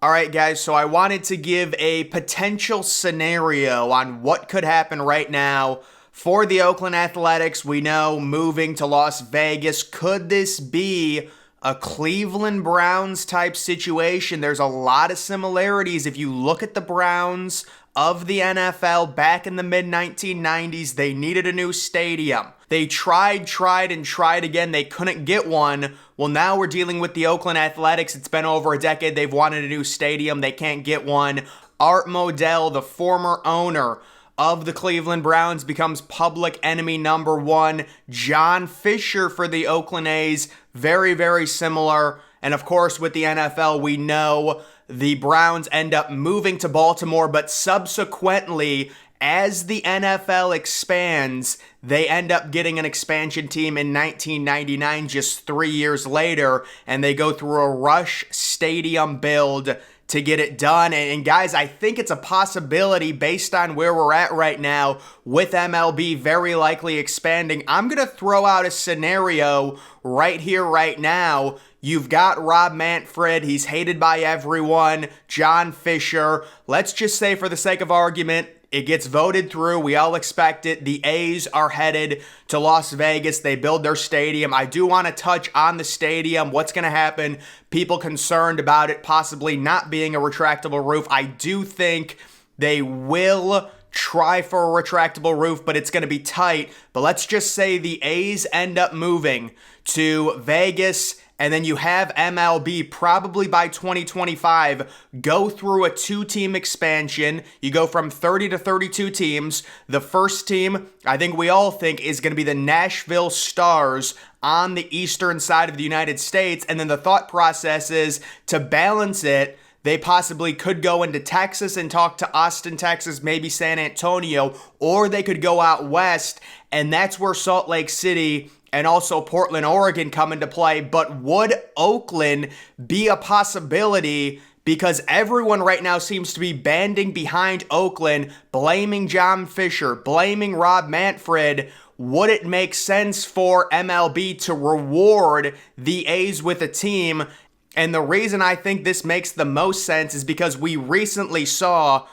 All right, guys, so I wanted to give a potential scenario on what could happen right now for the Oakland Athletics. We know moving to Las Vegas. Could this be a Cleveland Browns type situation? There's a lot of similarities. If you look at the Browns of the NFL back in the mid 1990s, they needed a new stadium. They tried again. They couldn't get one. Well, now we're dealing with the Oakland Athletics. It's been over a decade. They've wanted a new stadium. They can't get one. Art Modell, the former owner of the Cleveland Browns, becomes public enemy number one. John Fisher for the Oakland A's, very, very similar. And of course, with the NFL, we know the Browns end up moving to Baltimore, but subsequently, as the NFL expands, they end up getting an expansion team in 1999, just 3 years later, and they go through a rush stadium build to get it done. And guys, I think it's a possibility based on where we're at right now with MLB very likely expanding. I'm going to throw out a scenario right here, right now. You've got Rob Manfred. He's hated by everyone. John Fisher. Let's just say, for the sake of argument, it gets voted through. We all expect it. The A's are headed to Las Vegas. They build their stadium. I do want to touch on the stadium. What's going to happen? People concerned about it possibly not being a retractable roof. I do think they will try for a retractable roof, but it's going to be tight. But let's just say the A's end up moving to Vegas, and then you have MLB probably by 2025 go through a two-team expansion. You go from 30 to 32 teams. The first team, I think we all think, is going to be the Nashville Stars on the eastern side of the United States. And then the thought process is to balance it, they possibly could go into Texas and talk to Austin, Texas, maybe San Antonio, or they could go out west, and that's where Salt Lake City and also Portland, Oregon come into play. But would Oakland be a possibility? Because everyone right now seems to be banding behind Oakland, blaming John Fisher, blaming Rob Manfred. Would it make sense for MLB to reward the A's with a team? And the reason I think this makes the most sense is because we recently saw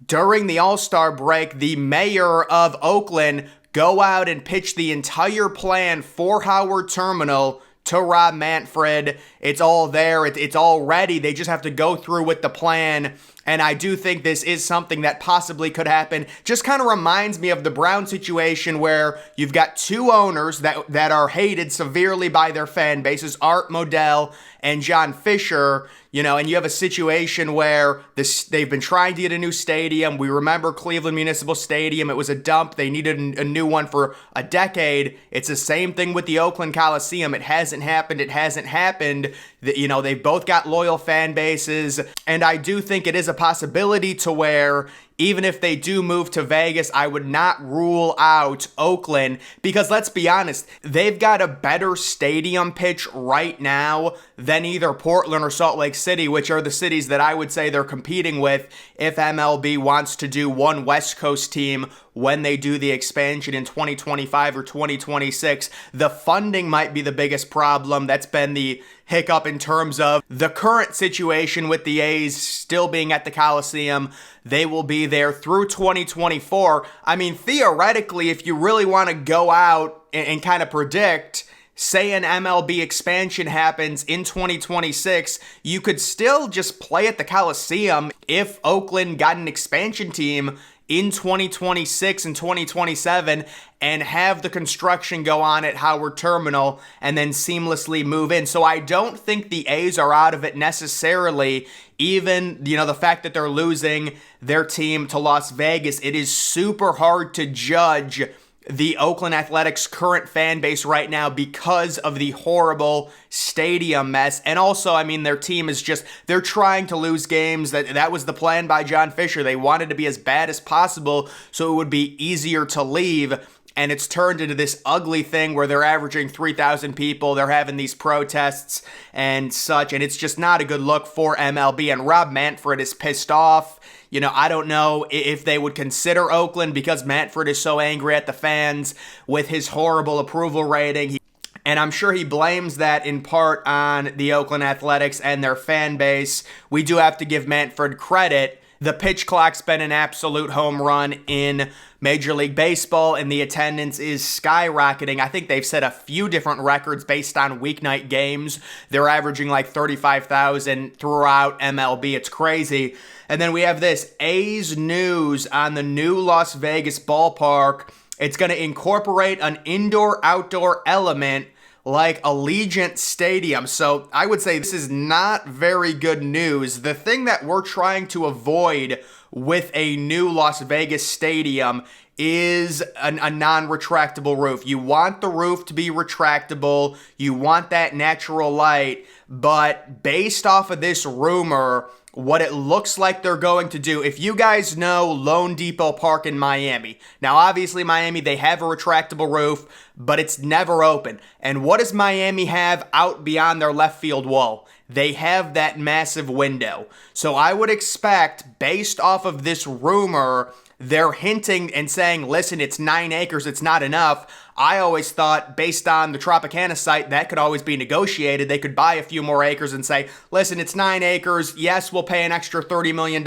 during the All-Star break, the mayor of Oakland go out and pitch the entire plan for Howard Terminal to Rob Manfred. It's all there. It's all ready. They just have to go through with the plan. And I do think this is something that possibly could happen. Just kind of reminds me of the Brown situation where you've got two owners that are hated severely by their fan bases, Art Modell and John Fisher, and you have a situation where they've been trying to get a new stadium. We remember Cleveland Municipal Stadium. It was a dump. They needed a new one for a decade. It's the same thing with the Oakland Coliseum. It hasn't happened. They've both got loyal fan bases. And I do think it is a possibility to where even if they do move to Vegas, I would not rule out Oakland, because let's be honest, they've got a better stadium pitch right now than either Portland or Salt Lake City, which are the cities that I would say they're competing with if MLB wants to do one West Coast team when they do the expansion in 2025 or 2026. The funding might be the biggest problem. That's been the hiccup in terms of the current situation with the A's still being at the Coliseum. They will be there through 2024. I mean, theoretically, if you really want to go out and kind of predict, say an MLB expansion happens in 2026, you could still just play at the Coliseum if Oakland got an expansion team in 2026 and 2027 and have the construction go on at Howard Terminal and then seamlessly move in. So I don't think the A's are out of it necessarily. Even, the fact that they're losing their team to Las Vegas, it is super hard to judge the Oakland Athletics' current fan base right now because of the horrible stadium mess. And also, I mean, their team is they're trying to lose games. That was the plan by John Fisher. They wanted to be as bad as possible so it would be easier to leave. And it's turned into this ugly thing where they're averaging 3,000 people. They're having these protests and such. And it's just not a good look for MLB. And Rob Manfred is pissed off. I don't know if they would consider Oakland because Manfred is so angry at the fans with his horrible approval rating. And I'm sure he blames that in part on the Oakland Athletics and their fan base. We do have to give Manfred credit. The pitch clock's been an absolute home run in Major League Baseball, and the attendance is skyrocketing. I think they've set a few different records based on weeknight games. They're averaging like 35,000 throughout MLB. It's crazy. And then we have this A's news on the new Las Vegas ballpark. It's going to incorporate an indoor-outdoor element like Allegiant Stadium. So I would say this is not very good news. The thing that we're trying to avoid with a new Las Vegas stadium is a non-retractable roof. You want the roof to be retractable. You want that natural light. But based off of this rumor, what it looks like they're going to do, if you guys know Lone Depot Park in Miami. Now, obviously, Miami, they have a retractable roof, but it's never open. And what does Miami have out beyond their left field wall? They have that massive window. So I would expect, based off of this rumor, they're hinting and saying, listen, it's 9 acres, it's not enough. I always thought, based on the Tropicana site, that could always be negotiated. They could buy a few more acres and say, listen, it's 9 acres. Yes, we'll pay an extra $30 million.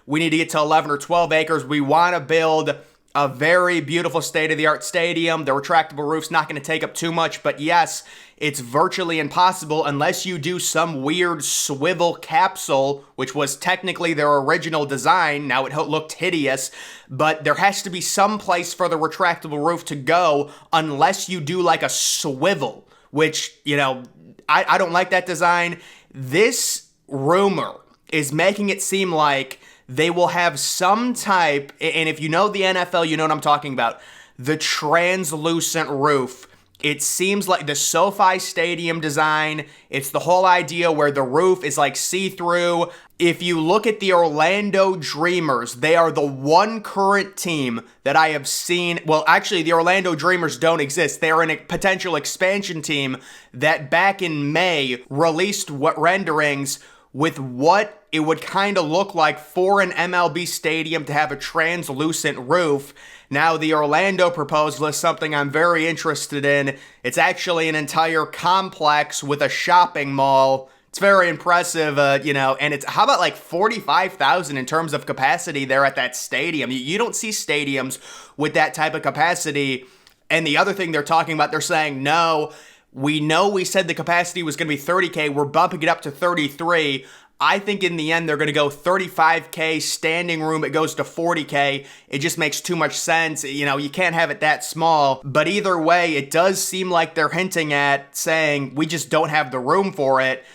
We need to get to 11 or 12 acres. We want to build a very beautiful state-of-the-art stadium. The retractable roof's not going to take up too much, but yes, it's virtually impossible unless you do some weird swivel capsule, which was technically their original design. Now it looked hideous, but there has to be some place for the retractable roof to go unless you do like a swivel, which, you know, I don't like that design. This rumor is making it seem like they will have some type, and if you know the NFL, you know what I'm talking about, the translucent roof. It seems like the SoFi Stadium design, it's the whole idea where the roof is like see-through. If you look at the Orlando Dreamers, they are the one current team that I have seen. Well, actually, the Orlando Dreamers don't exist. They are a potential expansion team that back in May released renderings with what it would kind of look like for an MLB stadium to have a translucent roof. Now, the Orlando proposal is something I'm very interested in. It's actually an entire complex with a shopping mall. It's very impressive, and it's, how about like 45,000 in terms of capacity there at that stadium? You don't see stadiums with that type of capacity. And the other thing they're talking about, they're saying, no, we know we said the capacity was going to be 30K. We're bumping it up to 33. I think in the end, they're going to go 35K standing room. It goes to 40K. It just makes too much sense. You know, you can't have it that small. But either way, it does seem like they're hinting at saying we just don't have the room for it.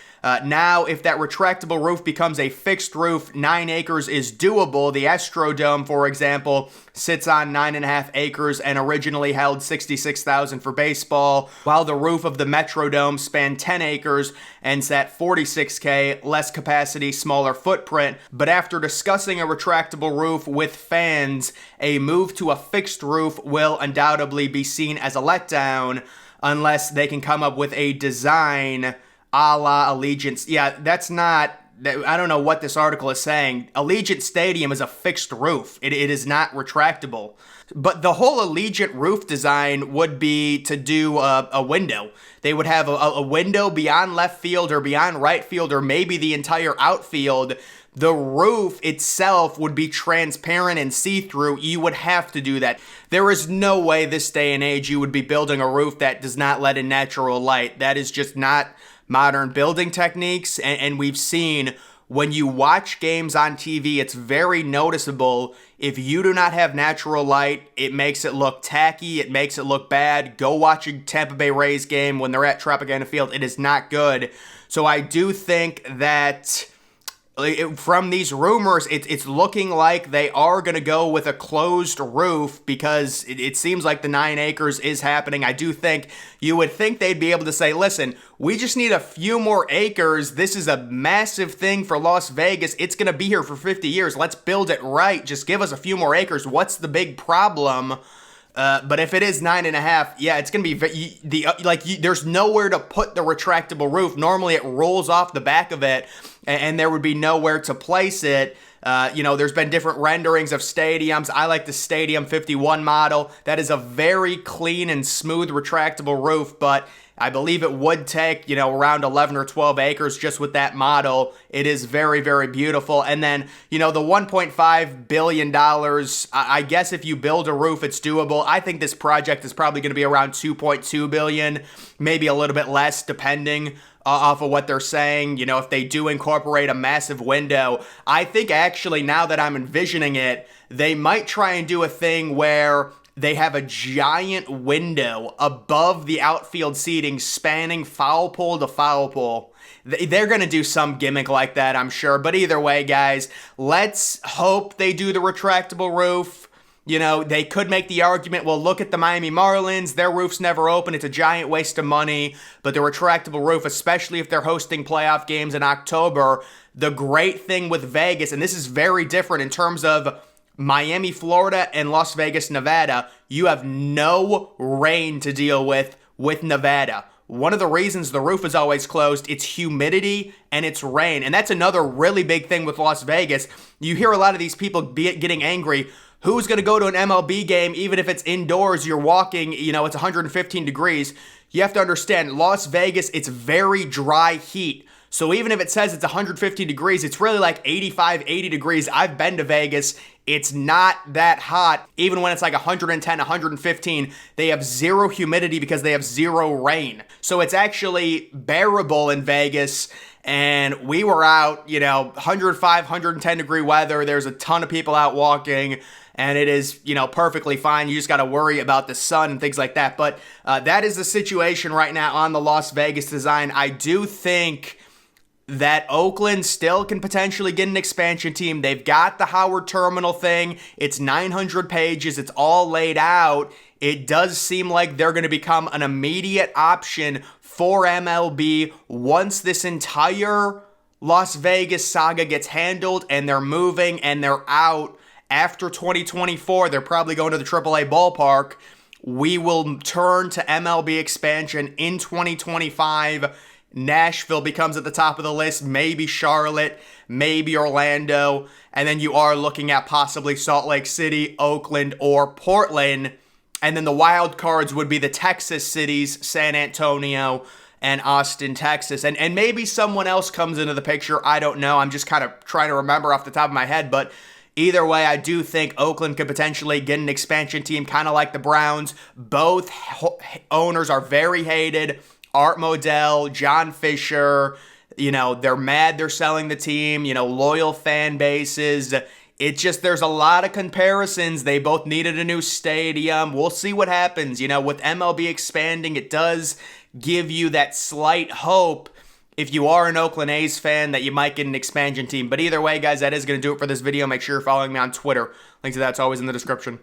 Now, if that retractable roof becomes a fixed roof, 9 acres is doable. The Astrodome, for example, sits on 9.5 acres and originally held 66,000 for baseball, while the roof of the Metrodome spanned 10 acres and sat 46K, less capacity, smaller footprint. But after discussing a retractable roof with fans, a move to a fixed roof will undoubtedly be seen as a letdown unless they can come up with a design a la Allegiant. Yeah, that's not, I don't know what this article is saying. Allegiant Stadium is a fixed roof. It is not retractable. But the whole Allegiant roof design would be to do a window. They would have a window beyond left field or beyond right field or maybe the entire outfield. The roof itself would be transparent and see-through. You would have to do that. There is no way this day and age you would be building a roof that does not let in natural light. That is just not modern building techniques, and we've seen when you watch games on TV, it's very noticeable. If you do not have natural light, it makes it look tacky, it makes it look bad. Go watch a Tampa Bay Rays game when they're at Tropicana Field. It is not good. So I do think that from these rumors, it's looking like they are going to go with a closed roof because it seems like the 9 acres is happening. I do think you would think they'd be able to say, listen, we just need a few more acres. This is a massive thing for Las Vegas. It's going to be here for 50 years. Let's build it right. Just give us a few more acres. What's the big problem? But if it is 9.5, yeah, it's gonna be there's nowhere to put the retractable roof. Normally, it rolls off the back of it, and there would be nowhere to place it. There's been different renderings of stadiums. I like the Stadium 51 model. That is a very clean and smooth retractable roof, but I believe it would take, around 11 or 12 acres just with that model. It is very, very beautiful. And then, the $1.5 billion, I guess if you build a roof, it's doable. I think this project is probably going to be around $2.2 billion, maybe a little bit less, depending off of what they're saying. If they do incorporate a massive window, I think actually now that I'm envisioning it, they might try and do a thing where they have a giant window above the outfield seating spanning foul pole to foul pole. They're going to do some gimmick like that, I'm sure. But either way, guys, let's hope they do the retractable roof. They could make the argument, well, look at the Miami Marlins. Their roof's never open. It's a giant waste of money. But the retractable roof, especially if they're hosting playoff games in October, the great thing with Vegas, and this is very different in terms of Miami, Florida, and Las Vegas, Nevada, you have no rain to deal with Nevada. One of the reasons the roof is always closed, it's humidity and it's rain. And that's another really big thing with Las Vegas. You hear a lot of these people getting angry. Who's going to go to an MLB game even if it's indoors, you're walking, it's 115 degrees. You have to understand, Las Vegas, it's very dry heat. So even if it says it's 150 degrees, it's really like 85, 80 degrees. I've been to Vegas. It's not that hot. Even when it's like 110, 115, they have zero humidity because they have zero rain. So it's actually bearable in Vegas. And we were out, 105, 110 degree weather. There's a ton of people out walking. And it is, perfectly fine. You just got to worry about the sun and things like that. But that is the situation right now on the Las Vegas design. I do think that Oakland still can potentially get an expansion team. They've got the Howard Terminal thing. It's 900 pages. It's all laid out. It does seem like they're going to become an immediate option for MLB once this entire Las Vegas saga gets handled and they're moving and they're out. After 2024, they're probably going to the AAA ballpark. We will turn to MLB expansion in 2025. Nashville becomes at the top of the list, maybe Charlotte, maybe Orlando, and then you are looking at possibly Salt Lake City, Oakland, or Portland, and then the wild cards would be the Texas cities, San Antonio and Austin, Texas, and maybe someone else comes into the picture. I don't know. I'm just kind of trying to remember off the top of my head, but either way, I do think Oakland could potentially get an expansion team, kind of like the Browns. Both owners are very hated. Art Modell, John Fisher, they're mad they're selling the team, loyal fan bases. It's just, there's a lot of comparisons. They both needed a new stadium. We'll see what happens. With MLB expanding, it does give you that slight hope, if you are an Oakland A's fan, that you might get an expansion team. But either way, guys, that is going to do it for this video. Make sure you're following me on Twitter. Link to that's always in the description.